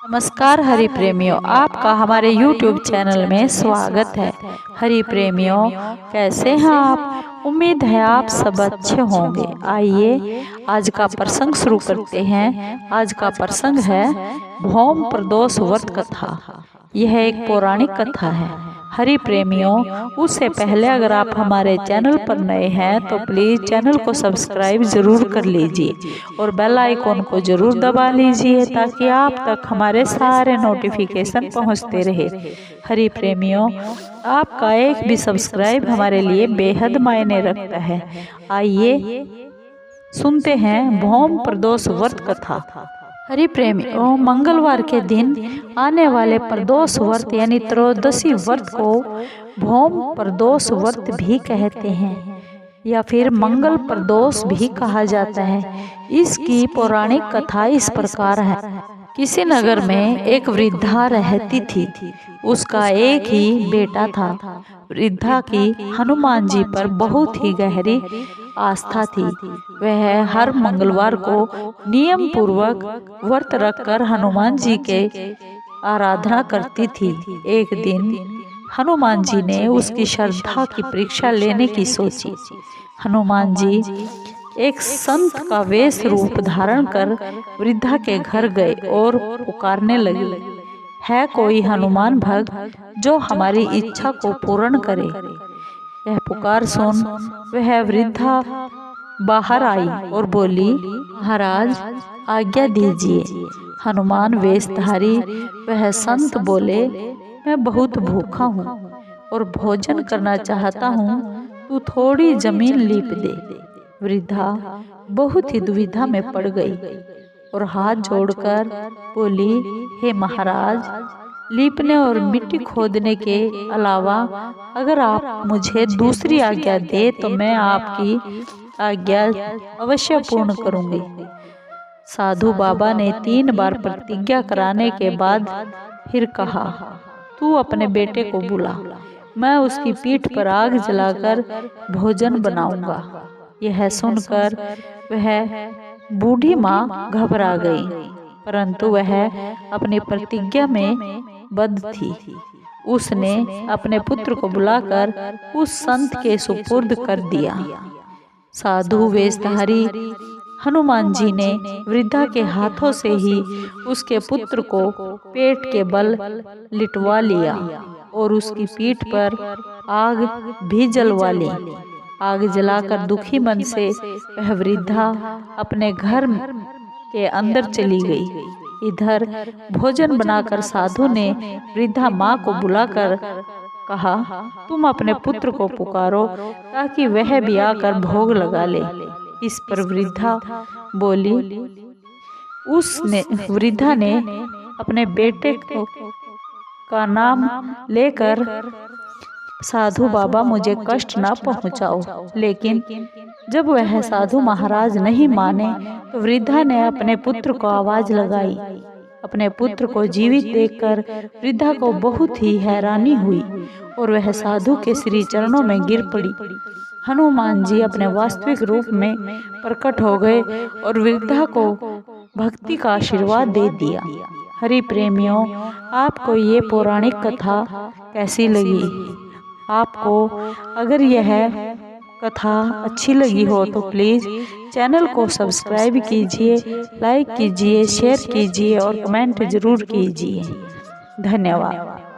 नमस्कार हरि प्रेमियों, आपका हमारे YouTube चैनल में स्वागत है। हरि प्रेमियों, कैसे हैं आप? उम्मीद है आप सब अच्छे होंगे। आइए आज का प्रसंग शुरू करते हैं। आज का प्रसंग है भौम प्रदोष व्रत कथा। यह एक पौराणिक कथा है। हरि प्रेमियों, उससे पहले अगर आप हमारे चैनल पर नए हैं तो प्लीज़ चैनल को सब्सक्राइब ज़रूर कर लीजिए और बेल आइकॉन को ज़रूर दबा लीजिए ताकि आप तक हमारे सारे नोटिफिकेशन पहुंचते रहे। हरि प्रेमियों, आपका एक भी सब्सक्राइब हमारे लिए बेहद मायने रखता है। आइए सुनते हैं भौम प्रदोष व्रत कथा। हरि प्रेमियों, मंगलवार के दिन आने वाले प्रदोष व्रत यानी त्रयोदशी व्रत को भौम प्रदोष व्रत भी कहते हैं या फिर मंगल प्रदोष भी कहा जाता है। इसकी पौराणिक कथा इस प्रकार है। किसी नगर में एक वृद्धा रहती थी। उसका एक ही बेटा था। वृद्धा की हनुमान जी पर बहुत ही गहरी आस्था थी। वह हर मंगलवार को नियम पूर्वक व्रत रखकर हनुमान जी के आराधना करती थी। एक दिन हनुमान जी ने उसकी श्रद्धा की परीक्षा लेने की सोची। हनुमान जी एक संत का वेश रूप धारण कर वृद्धा के घर गए और पुकारने लगे, है कोई हनुमान भक्त जो हमारी इच्छा को पूर्ण करे? यह पुकार सुन वह वृद्धा बाहर आई और बोली, महाराज आज्ञा दीजिए। हनुमान वेशधारी वह संत बोले, मैं बहुत भूखा हूँ और भोजन करना चाहता हूँ, तू थोड़ी जमीन लीप दे। वृद्धा बहुत ही दुविधा में पड़ गई और हाथ जोड़कर बोली, हे महाराज, लीपने और मिट्टी खोदने के अलावा अगर आप मुझे दूसरी आज्ञा दे तो मैं आपकी आज्ञा अवश्य पूर्ण करूंगी। साधु बाबा ने 3 बार प्रतिज्ञा कराने के बाद फिर कहा, तू अपने बेटे को बुला, मैं उसकी पीठ पर आग जलाकर भोजन बनाऊंगा। यह सुनकर वह बूढ़ी माँ घबरा गई, परंतु वह अपनी प्रतिज्ञा में बद्ध थी। उसने अपने पुत्र को बुलाकर उस संत के सुपुर्द कर दिया। साधु वेशधारी हनुमान जी ने वृद्धा के हाथों से ही उसके पुत्र को पेट के बल लिटवा लिया और उसकी पीठ पर आग भी जलवा ली। आग जलाकर दुखी मन से वह वृद्धा अपने घर के अंदर चली गई। इधर भोजन बनाकर साधु ने वृद्धा माँ को बुलाकर कहा, तुम अपने पुत्र को पुकारो ताकि वह भी आकर भोग लगा ले। इस पर वृद्धा बोली, वृद्धा ने अपने बेटे का नाम लेकर, साधु बाबा मुझे कष्ट न पहुंचाओ। लेकिन जब वह साधु महाराज नहीं माने तो वृद्धा ने अपने पुत्र को आवाज लगाई। अपने पुत्र को जीवित देखकर वृद्धा को बहुत ही हैरानी हुई और वह साधु के श्री चरणों में गिर पड़ी। हनुमान जी अपने वास्तविक रूप में प्रकट हो गए और वृद्धा को भक्ति का आशीर्वाद दे दिया। हरि प्रेमियों, आपको ये पौराणिक कथा कैसी लगी? आपको अगर यह कथा अच्छी लगी हो तो प्लीज़ चैनल को सब्सक्राइब कीजिए, लाइक कीजिए, शेयर कीजिए और कमेंट ज़रूर कीजिए। धन्यवाद।